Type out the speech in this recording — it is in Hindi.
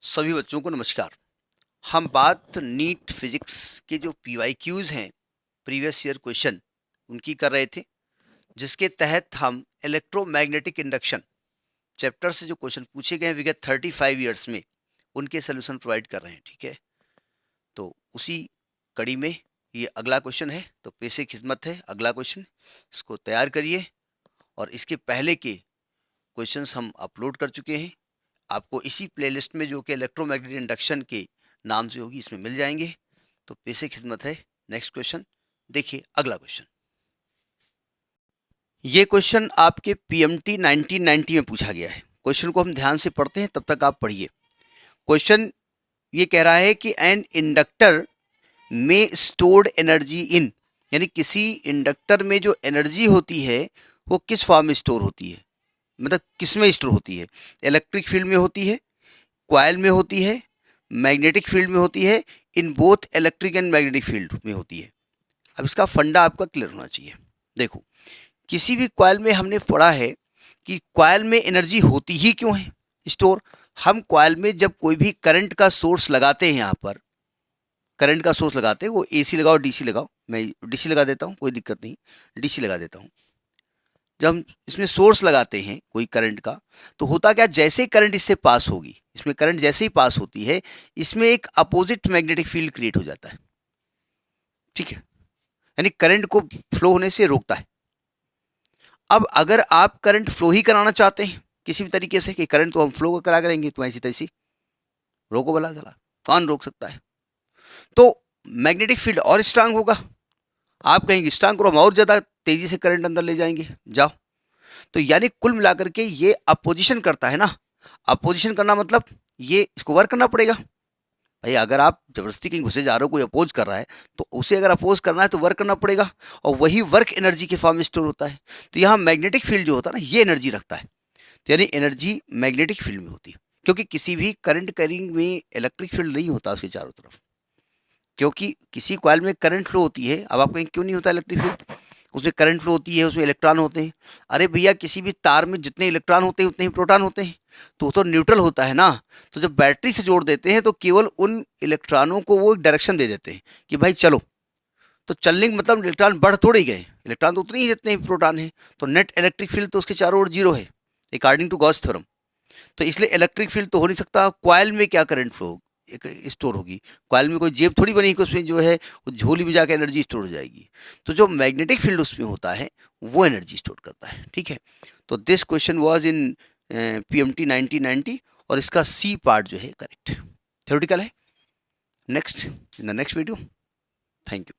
सभी बच्चों को नमस्कार। हम बात नीट फिजिक्स के जो पीवाईक्यूज हैं, प्रीवियस ईयर क्वेश्चन, उनकी कर रहे थे, जिसके तहत हम इलेक्ट्रोमैग्नेटिक इंडक्शन चैप्टर से जो क्वेश्चन पूछे गए हैं विगत 35 ईयर्स में, उनके सोल्यूशन प्रोवाइड कर रहे हैं। ठीक है, तो उसी कड़ी में ये अगला क्वेश्चन है। तो पेशे खिदमत है अगला क्वेश्चन, इसको तैयार करिए। और इसके पहले के क्वेश्चंस हम अपलोड कर चुके हैं, आपको इसी प्लेलिस्ट में जो कि इलेक्ट्रोमैग्नेटिक इंडक्शन के नाम से होगी, इसमें मिल जाएंगे। तो पेशे खिदमत है। नेक्स्ट क्वेश्चन देखिए, अगला क्वेश्चन। ये क्वेश्चन आपके पीएमटी 1990 में पूछा गया है। क्वेश्चन को हम ध्यान से पढ़ते हैं, तब तक आप पढ़िए। क्वेश्चन ये कह रहा है कि एन इंडक्टर में स्टोर्ड एनर्जी इन, यानी किसी इंडक्टर में जो एनर्जी होती है वो किस फॉर्म में स्टोर होती है, मतलब किस में स्टोर होती है। इलेक्ट्रिक फील्ड में होती है, कॉइल में होती है, मैग्नेटिक फील्ड में होती है, in both electric and magnetic field में होती है। अब इसका फंडा आपका क्लियर होना चाहिए। देखो, किसी भी कॉइल में हमने पढ़ा है कि कॉइल में एनर्जी होती ही क्यों है स्टोर। हम कॉइल में जब कोई भी करंट का सोर्स लगाते हैं, यहाँ पर करंट का सोर्स लगाते हैं, वो एसी लगाओ डीसी लगाओ, मैं डीसी लगा देता हूँ, कोई दिक्कत नहीं, डीसी लगा देता हूँ। जब हम इसमें सोर्स लगाते हैं कोई करंट का, तो होता क्या, जैसे ही करंट इससे पास होगी, इसमें करंट जैसे ही पास होती है, इसमें एक अपोजिट मैग्नेटिक फील्ड क्रिएट हो जाता है। ठीक है, यानी करंट को फ्लो होने से रोकता है। अब अगर आप करंट फ्लो ही कराना चाहते हैं किसी भी तरीके से, कि करंट तो हम फ्लो करा करेंगे, तो ऐसी तैसी रोको भला चला, कौन रोक सकता है। तो मैग्नेटिक फील्ड और स्ट्रांग होगा, आप कहेंगे स्ट्रांग करो, हम और ज़्यादा तेजी से करंट अंदर ले जाएंगे, जाओ। तो यानी कुल मिलाकर के ये अपोजिशन करता है ना। अपोजिशन करना मतलब ये इसको वर्क करना पड़ेगा भाई। अगर आप जबरदस्ती कहीं घुसे जा रहे हो, कोई अपोज कर रहा है, तो उसे अगर अपोज करना है तो वर्क करना पड़ेगा, और वही वर्क एनर्जी के फॉर्म में स्टोर होता है। तो यहाँ मैग्नेटिक फील्ड जो होता है ना, ये एनर्जी रखता है। तो यानी एनर्जी मैग्नेटिक फील्ड में होती है, क्योंकि किसी भी करंट कैरिंग में इलेक्ट्रिक फील्ड नहीं होता उसके चारों तरफ, क्योंकि किसी कॉइल में करंट फ्लो होती है। अब आप कहें क्यों नहीं होता इलेक्ट्रिक फील्ड, उसमें करंट फ्लो होती है, उसमें इलेक्ट्रॉन होते हैं। अरे भैया, किसी भी तार में जितने इलेक्ट्रॉन होते हैं उतने ही प्रोटॉन होते हैं, तो वो तो न्यूट्रल होता है ना। तो जब बैटरी से जोड़ देते हैं तो केवल उन इलेक्ट्रॉनों को वो डायरेक्शन दे देते हैं कि भाई चलो। तो चलने का मतलब इलेक्ट्रॉन बढ़ थोड़े गए, इलेक्ट्रॉन तो उतने ही जितने ही प्रोटॉन है। तो नेट इलेक्ट्रिक फील्ड तो उसके चारों ओर जीरो है, अकॉर्डिंग टू गॉस थ्योरम। तो इसलिए इलेक्ट्रिक फील्ड तो हो नहीं सकता। कॉइल में क्या करंट फ्लो स्टोर होगी, कॉइल में कोई जेब थोड़ी बनी कि उसमें जो है वो झोली में जाकर एनर्जी स्टोर हो जाएगी। तो जो मैग्नेटिक फील्ड उसमें होता है वो एनर्जी स्टोर करता है। ठीक है, तो this question was in PMT 1990, और इसका सी पार्ट जो है करेक्ट थ्योरेटिकल है। Next in the next video, thank you.